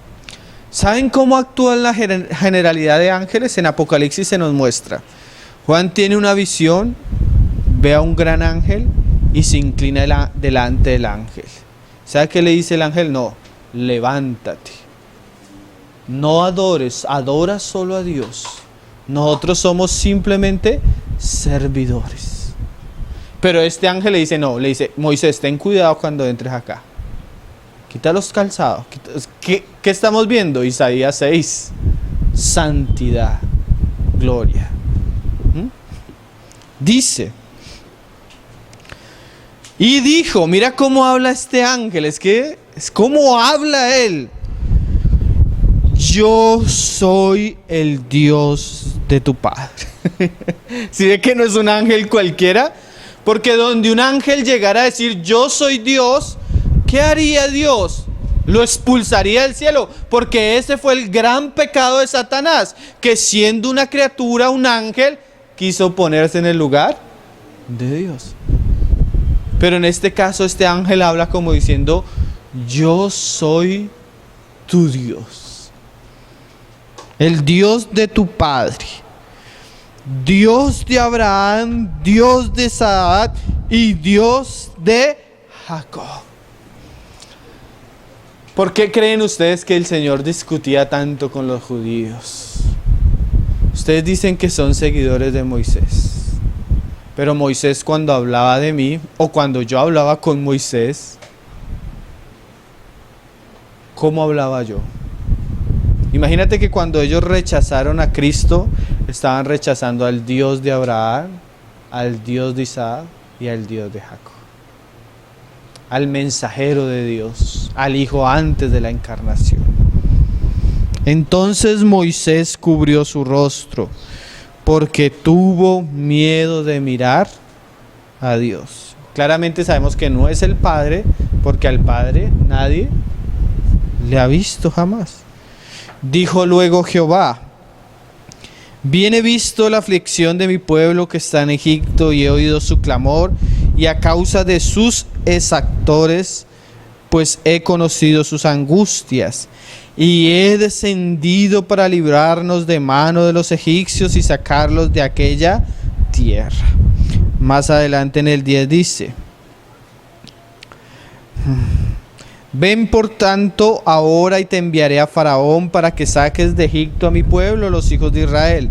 ¿Saben cómo actúa la generalidad de ángeles? En Apocalipsis se nos muestra. Juan tiene una visión, ve a un gran ángel y se inclina delante del ángel. ¿Sabe qué le dice el ángel? No, levántate. No adores, adora solo a Dios. Nosotros somos simplemente servidores. Pero este ángel le dice, no, le dice, Moisés, ten cuidado cuando entres acá. Quita los calzados. ¿Qué estamos viendo? Isaías 6. Santidad, gloria. Dice... Y dijo, mira cómo habla este ángel, es cómo habla él. Yo soy el Dios de tu padre. ¿Sí ve que no es un ángel cualquiera? Porque donde un ángel llegara a decir, yo soy Dios, ¿qué haría Dios? lo expulsaría del cielo, porque ese fue el gran pecado de Satanás, que siendo una criatura, un ángel, quiso ponerse en el lugar de Dios. Pero en este caso este ángel habla como diciendo: yo soy tu Dios, el Dios de tu padre, Dios de Abraham, Dios de Isaac y Dios de Jacob. ¿Por qué creen ustedes que el Señor discutía tanto con los judíos? Ustedes dicen que son seguidores de Moisés, pero Moisés, cuando hablaba de mí, o cuando yo hablaba con Moisés, ¿cómo hablaba yo? Imagínate que cuando ellos rechazaron a Cristo, estaban rechazando al Dios de Abraham, al Dios de Isaac y al Dios de Jacob, al mensajero de Dios, al Hijo antes de la encarnación. Entonces Moisés cubrió su rostro, porque tuvo miedo de mirar a Dios. Claramente sabemos que no es el Padre, porque al Padre nadie le ha visto jamás. Dijo luego Jehová: bien he visto la aflicción de mi pueblo que está en Egipto, y he oído su clamor, y a causa de sus exactores, pues he conocido sus angustias, y he descendido para librarnos de mano de los egipcios y sacarlos de aquella tierra. Más adelante en el 10 dice: ven por tanto ahora y te enviaré a Faraón para que saques de Egipto a mi pueblo, los hijos de Israel.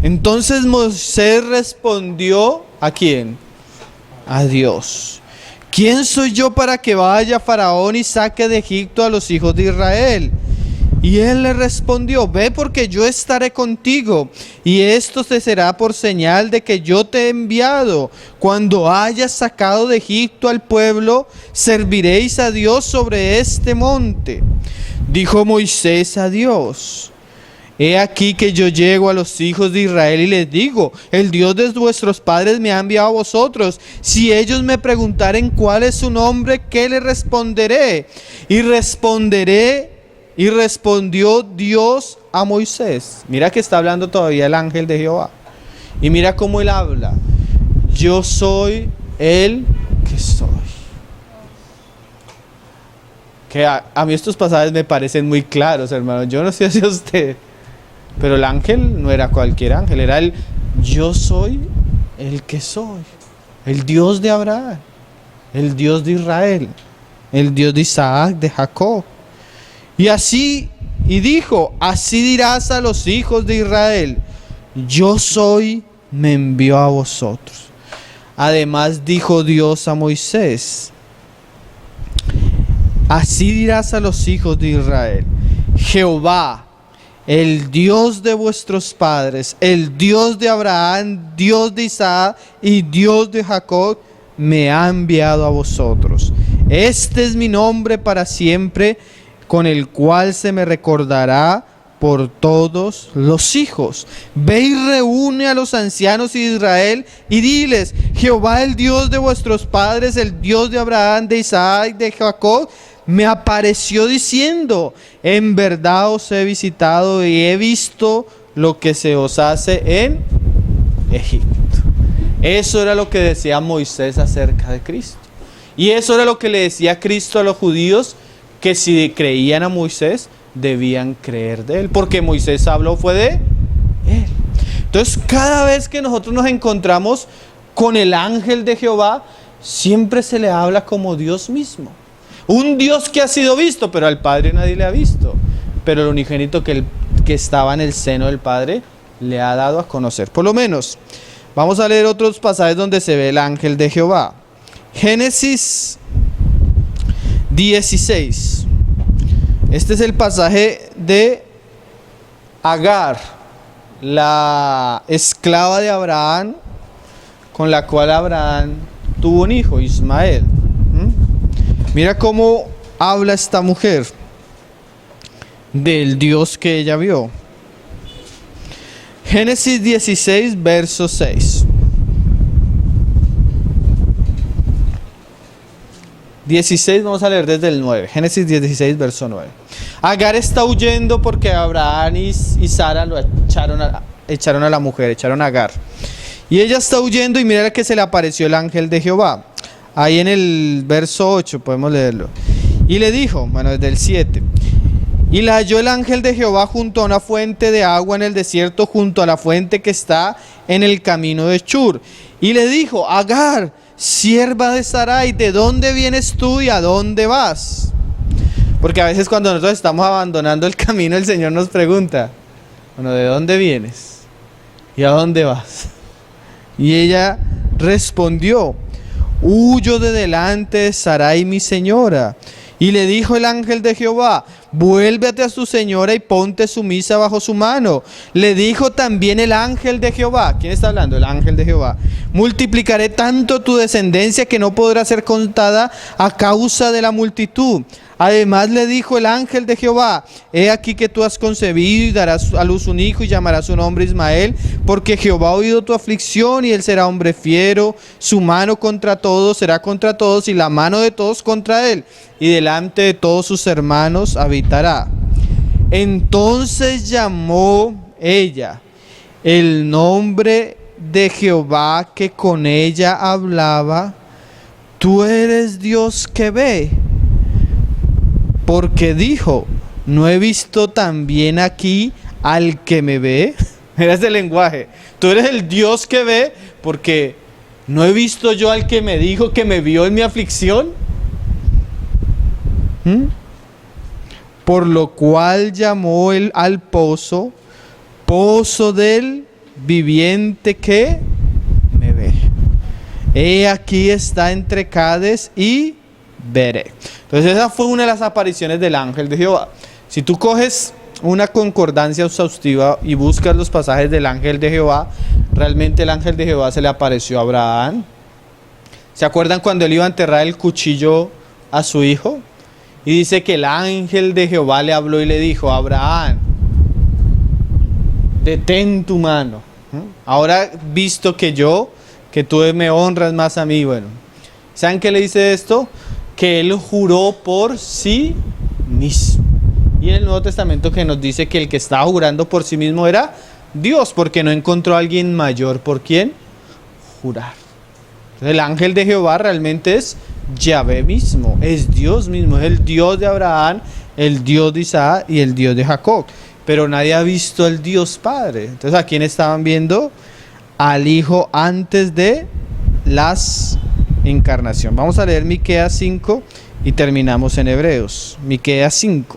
Entonces Moisés respondió: ¿a quién? A Dios. ¿Quién soy yo para que vaya Faraón y saque de Egipto a los hijos de Israel? Y él le respondió: ve, porque yo estaré contigo, y esto te será por señal de que yo te he enviado. Cuando hayas sacado de Egipto al pueblo, serviréis a Dios sobre este monte. Dijo Moisés a Dios: he aquí que yo llego a los hijos de Israel y les digo: el Dios de vuestros padres me ha enviado a vosotros. Si ellos me preguntaren cuál es su nombre, ¿qué le responderé? Y respondió Dios a Moisés. Mira que está hablando todavía el ángel de Jehová. Y mira cómo él habla: yo soy el que soy. Que a mí estos pasajes me parecen muy claros, hermano. Yo no sé si a usted, pero el ángel no era cualquier ángel, era el yo soy el que soy, el Dios de Abraham, el Dios de Israel, el Dios de Isaac, de Jacob. Y dijo: así dirás a los hijos de Israel: yo soy, me envió a vosotros. Además dijo Dios a Moisés: así dirás a los hijos de Israel: Jehová, el Dios de vuestros padres, el Dios de Abraham, Dios de Isaac y Dios de Jacob, me ha enviado a vosotros. Este es mi nombre para siempre, con el cual se me recordará por todos los hijos. Ve y reúne a los ancianos de Israel y diles: Jehová, el Dios de vuestros padres, el Dios de Abraham, de Isaac, de Jacob, me apareció diciendo: en verdad os he visitado y he visto lo que se os hace en Egipto. Eso era lo que decía Moisés acerca de Cristo. Y eso era lo que le decía Cristo a los judíos, que si creían a Moisés, debían creer de él, porque Moisés habló fue de él. Entonces, cada vez que nosotros nos encontramos con el ángel de Jehová, siempre se le habla como Dios mismo. Un Dios que ha sido visto, pero al Padre nadie le ha visto. Pero el unigénito que estaba en el seno del Padre le ha dado a conocer. Por lo menos, vamos a leer otros pasajes donde se ve el ángel de Jehová. Génesis 16. Este es el pasaje de Agar, la esclava de Abraham, con la cual Abraham tuvo un hijo, Ismael. Mira cómo habla esta mujer del Dios que ella vio. Génesis 16, verso 6. 16, vamos a leer desde el 9. Génesis 16, verso 9. Agar está huyendo porque Abraham y Sara lo echaron a la mujer, echaron a Agar. Y ella está huyendo y mira que se le apareció el ángel de Jehová. Ahí en el verso 8 podemos leerlo. Y le dijo, bueno, desde el 7. Y la halló el ángel de Jehová junto a una fuente de agua en el desierto, junto a la fuente que está en el camino de Shur. Y le dijo, Agar, sierva de Sarai, ¿de dónde vienes tú y a dónde vas? Porque a veces cuando nosotros estamos abandonando el camino, el Señor nos pregunta, bueno, ¿de dónde vienes? ¿Y a dónde vas? Y ella respondió, huyo de delante de Sarai mi señora. Y le dijo el ángel de Jehová, vuélvete a tu señora y ponte sumisa bajo su mano. Le dijo también el ángel de Jehová. ¿Quién está hablando? El ángel de Jehová. Multiplicaré tanto tu descendencia que no podrá ser contada a causa de la multitud. Además le dijo el ángel de Jehová, he aquí que tú has concebido y darás a luz un hijo y llamarás su nombre Ismael, porque Jehová ha oído tu aflicción y él será hombre fiero, su mano contra todos será contra todos y la mano de todos contra él, y delante de todos sus hermanos habitará. Entonces llamó ella el nombre de Jehová que con ella hablaba, tú eres Dios que ve. Porque dijo, ¿no he visto también aquí al que me ve? Era ese lenguaje. Tú eres el Dios que ve, porque ¿no he visto yo al que me dijo que me vio en mi aflicción? Por lo cual llamó él al pozo, pozo del viviente que me ve. He aquí está entre Cades y Veré. Entonces esa fue una de las apariciones del ángel de Jehová. Si tú coges una concordancia exhaustiva y buscas los pasajes del ángel de Jehová, realmente el ángel de Jehová se le apareció a Abraham. ¿Se acuerdan cuando él iba a enterrar el cuchillo a su hijo? Y dice que el ángel de Jehová le habló y le dijo, Abraham, detén tu mano. Ahora visto que tú me honras más a mí, bueno. ¿Saben qué le dice esto? Que él juró por sí mismo. Y en el Nuevo Testamento que nos dice que el que estaba jurando por sí mismo era Dios, porque no encontró a alguien mayor por quien jurar. Entonces el ángel de Jehová realmente es Yahvé mismo, es Dios mismo, es el Dios de Abraham, el Dios de Isaac y el Dios de Jacob. Pero nadie ha visto al Dios Padre. Entonces ¿a quién estaban viendo? Al Hijo antes de las encarnación. Vamos a leer Miqueas 5 y terminamos en Hebreos. Miqueas 5.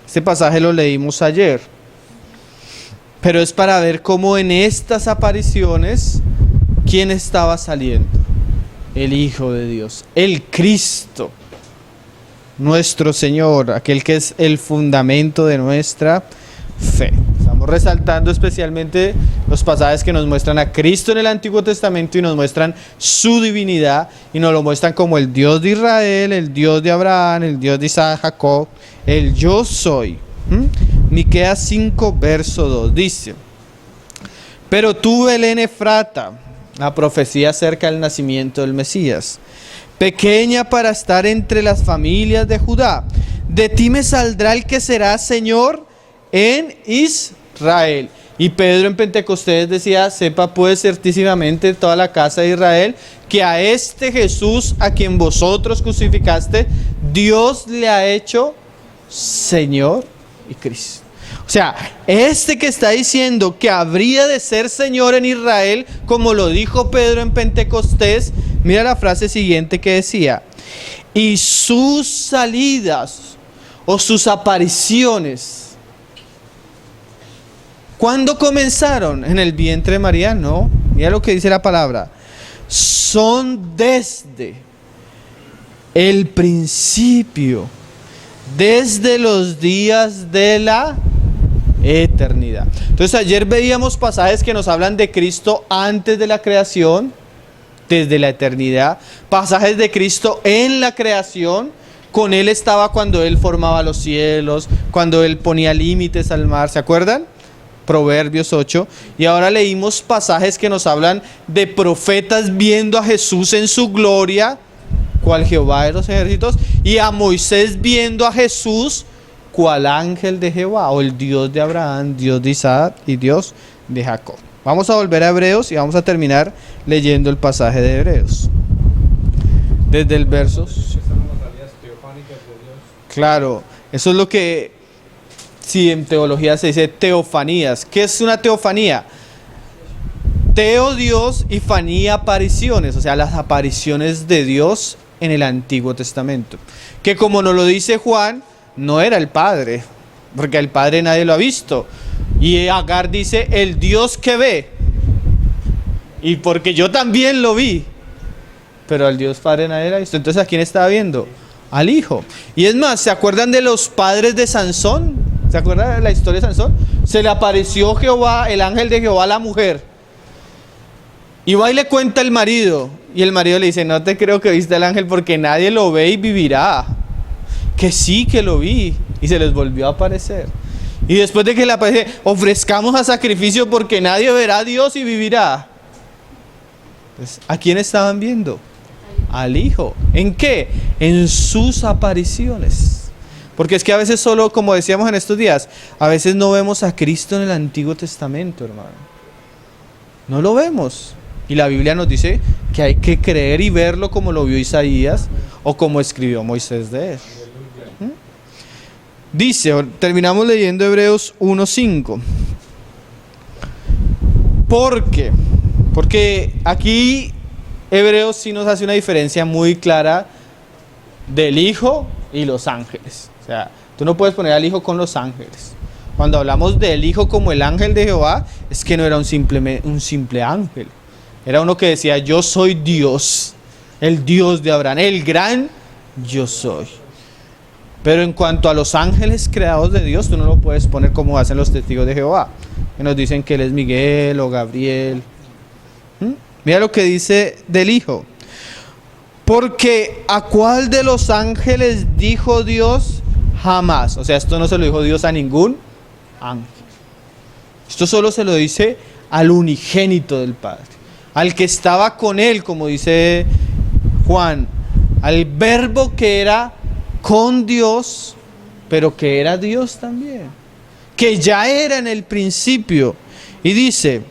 Este pasaje lo leímos ayer, pero es para ver cómo en estas apariciones, ¿quién estaba saliendo? El Hijo de Dios, el Cristo, nuestro Señor, aquel que es el fundamento de nuestra fe. Estamos resaltando especialmente los pasajes que nos muestran a Cristo en el Antiguo Testamento y nos muestran su divinidad y nos lo muestran como el Dios de Israel, el Dios de Abraham, el Dios de Isaac, Jacob, el yo soy. Miqueas 5 verso 2 dice, pero tú, Belén Efrata, la profecía acerca del nacimiento del Mesías, pequeña para estar entre las familias de Judá, de ti me saldrá el que será Señor en Israel. Y Pedro en Pentecostés decía, sepa pues certísimamente toda la casa de Israel, que a este Jesús a quien vosotros crucificaste, Dios le ha hecho Señor y Cristo. O sea, este que está diciendo que habría de ser Señor en Israel, como lo dijo Pedro en Pentecostés, mira la frase siguiente que decía, y sus salidas o sus apariciones, ¿cuándo comenzaron? ¿En el vientre de María? No, mira lo que dice la palabra, son desde el principio, desde los días de la eternidad. Entonces ayer veíamos pasajes que nos hablan de Cristo antes de la creación, desde la eternidad, pasajes de Cristo en la creación, con Él estaba cuando Él formaba los cielos, cuando Él ponía límites al mar, ¿se acuerdan? Proverbios 8, y ahora leímos pasajes que nos hablan de profetas viendo a Jesús en su gloria, cual Jehová de los ejércitos, y a Moisés viendo a Jesús, cual ángel de Jehová, o el Dios de Abraham, Dios de Isaac y Dios de Jacob. Vamos a volver a Hebreos y vamos a terminar leyendo el pasaje de Hebreos. Desde el verso... Claro, eso es lo que, sí, en teología se dice teofanías. ¿Qué es una teofanía? Teo, Dios, y fanía, apariciones, o sea, las apariciones de Dios en el Antiguo Testamento. Que como nos lo dice Juan, no era el Padre, porque el Padre nadie lo ha visto. Y Agar dice, el Dios que ve. Y porque yo también lo vi, pero al Dios Padre nadie lo ha visto. Entonces, ¿a quién estaba viendo? Al Hijo. Y es más, ¿se acuerdan de los padres de Sansón? ¿Se acuerdan de la historia de Sansón? Se le apareció Jehová, el ángel de Jehová a la mujer. Y va y le cuenta al marido. Y el marido le dice, no te creo que viste al ángel porque nadie lo ve y vivirá. Que sí, que lo vi. Y se les volvió a aparecer. Y después de que le aparece, ofrezcamos a sacrificio porque nadie verá a Dios y vivirá. Entonces, ¿a quién estaban viendo? Al Hijo. ¿En qué? En sus apariciones. Porque es que a veces solo, como decíamos en estos días, a veces no vemos a Cristo en el Antiguo Testamento, hermano. No lo vemos. Y la Biblia nos dice que hay que creer y verlo como lo vio Isaías o como escribió Moisés de él. Dice, terminamos leyendo Hebreos 1:5. ¿Por qué? Porque aquí Hebreos sí nos hace una diferencia muy clara del Hijo y los ángeles. O sea, tú no puedes poner al Hijo con los ángeles. Cuando hablamos del Hijo como el ángel de Jehová, es que no era un simple ángel. Era uno que decía, yo soy Dios, el Dios de Abraham, el gran yo soy. Pero en cuanto a los ángeles creados de Dios, tú no lo puedes poner como hacen los testigos de Jehová, que nos dicen que él es Miguel o Gabriel. Mira lo que dice del Hijo. Porque ¿a cuál de los ángeles dijo Dios? Jamás. O sea, esto no se lo dijo Dios a ningún ángel. Esto solo se lo dice al unigénito del Padre, al que estaba con él, como dice Juan, al verbo que era con Dios, pero que era Dios también, que ya era en el principio. Y dice,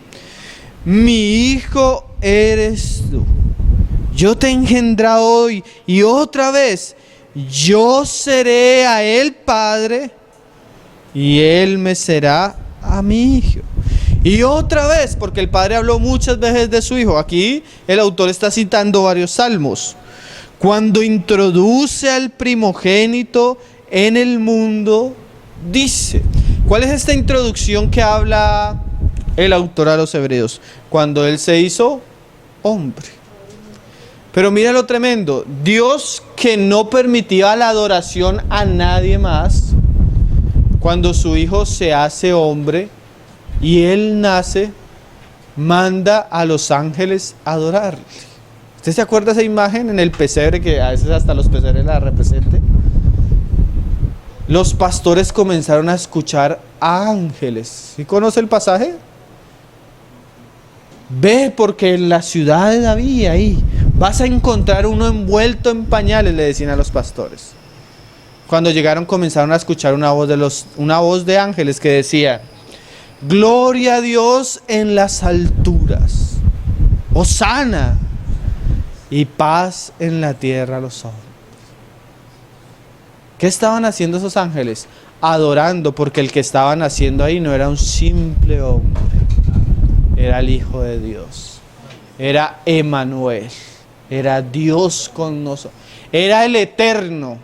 mi hijo eres tú, yo te he engendrado hoy, y otra vez yo seré a él padre, y él me será a mi hijo. Y otra vez, porque el Padre habló muchas veces de su Hijo. Aquí el autor está citando varios salmos. Cuando introduce al primogénito en el mundo, dice. ¿Cuál es esta introducción que habla el autor a los Hebreos? Cuando Él se hizo hombre. Pero mira lo tremendo. Dios, que no permitía la adoración a nadie más, cuando su Hijo se hace hombre y Él nace, manda a los ángeles a adorarle. ¿Usted se acuerda de esa imagen en el pesebre, que a veces hasta los pesebres la representan? Los pastores comenzaron a escuchar a ángeles. ¿Sí conoce el pasaje? Ve, porque en la ciudad de David, ahí vas a encontrar uno envuelto en pañales, le decían a los pastores. Cuando llegaron, comenzaron a escuchar una voz de ángeles que decía: gloria a Dios en las alturas, hosana, y paz en la tierra a los hombres. ¿Qué estaban haciendo esos ángeles? Adorando, porque el que estaban haciendo ahí no era un simple hombre, era el Hijo de Dios, era Emmanuel, era Dios con nosotros, era el Eterno,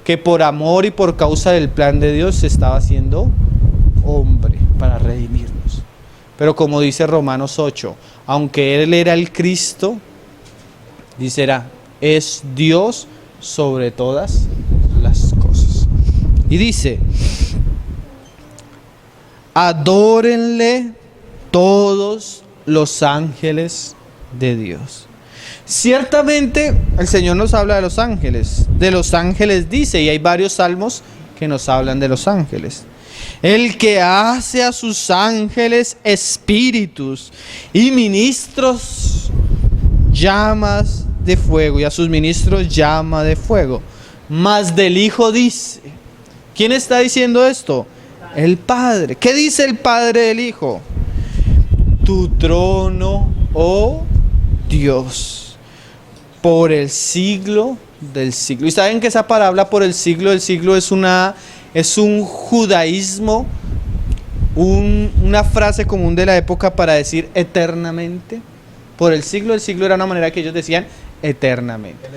que por amor y por causa del plan de Dios se estaba haciendo hombre para redimirnos. Pero como dice Romanos 8, aunque Él era el Cristo, dice, es Dios sobre todas las cosas. Y dice, adórenle todos los ángeles de Dios. Ciertamente el Señor nos habla de los ángeles dice, y hay varios salmos que nos hablan de los ángeles. El que hace a sus ángeles espíritus y ministros llamas de fuego y a sus ministros llama de fuego. Mas del Hijo dice, ¿quién está diciendo esto? El Padre. ¿Qué dice el Padre del Hijo? Tu trono, oh Dios, por el siglo del siglo. Y saben que esa palabra por el siglo del siglo es un judaísmo, una frase común de la época para decir eternamente. Por el siglo del siglo era una manera que ellos decían eternamente.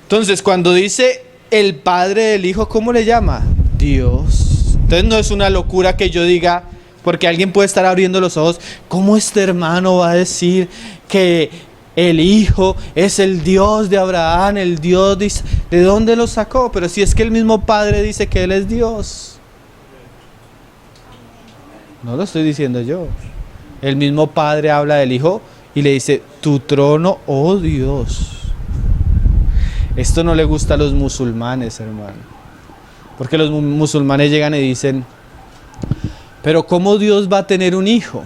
Entonces, cuando dice el Padre del Hijo, ¿cómo le llama? Dios. Entonces no es una locura que yo diga, porque alguien puede estar abriendo los ojos, ¿cómo este hermano va a decir que el Hijo es el Dios de Abraham, el Dios de dónde lo sacó? Pero si es que el mismo Padre dice que Él es Dios. No lo estoy diciendo yo. El mismo Padre habla del Hijo y le dice, tu trono, oh Dios. Esto no le gusta a los musulmanes, hermano. Porque los musulmanes llegan y dicen, pero ¿cómo Dios va a tener un hijo?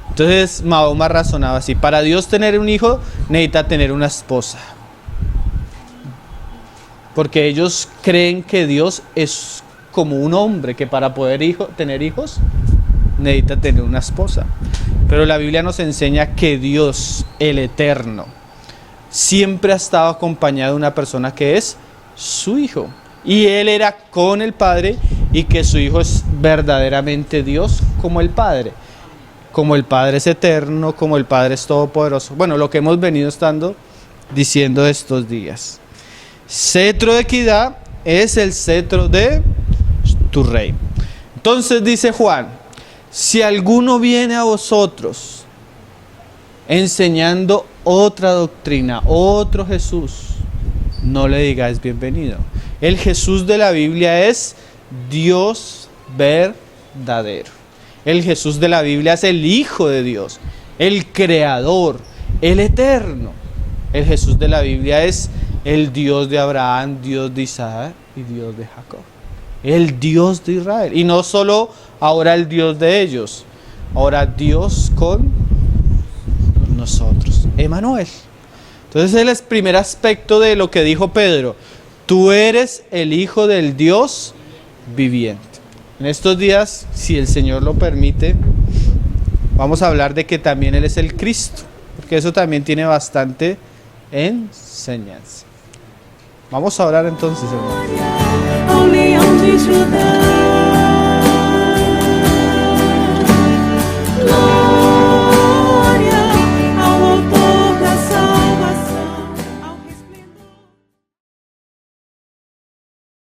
Entonces Mahoma razonaba así, para Dios tener un hijo necesita tener una esposa. Porque ellos creen que Dios es como un hombre, que para poder tener hijos necesita tener una esposa. Pero la Biblia nos enseña que Dios, el Eterno, siempre ha estado acompañado de una persona que es su Hijo. Y Él era con el Padre, y que su Hijo es verdaderamente Dios como el Padre. Como el Padre es eterno, como el Padre es todopoderoso. Bueno, lo que hemos venido estando diciendo estos días. Cetro de equidad es el cetro de tu rey. Entonces dice Juan, si alguno viene a vosotros enseñando otra doctrina, otro Jesús, no le digáis bienvenido. El Jesús de la Biblia es Dios verdadero. El Jesús de la Biblia es el Hijo de Dios, el Creador, el Eterno. El Jesús de la Biblia es el Dios de Abraham, Dios de Isaac y Dios de Jacob. El Dios de Israel. Y no solo ahora el Dios de ellos, ahora Dios con nosotros. Emmanuel. Entonces es el primer aspecto de lo que dijo Pedro. Tú eres el Hijo del Dios viviente. En estos días, si el Señor lo permite, vamos a hablar de que también Él es el Cristo, porque eso también tiene bastante enseñanza. Vamos a orar entonces, hermanos. Ao leão de Judá.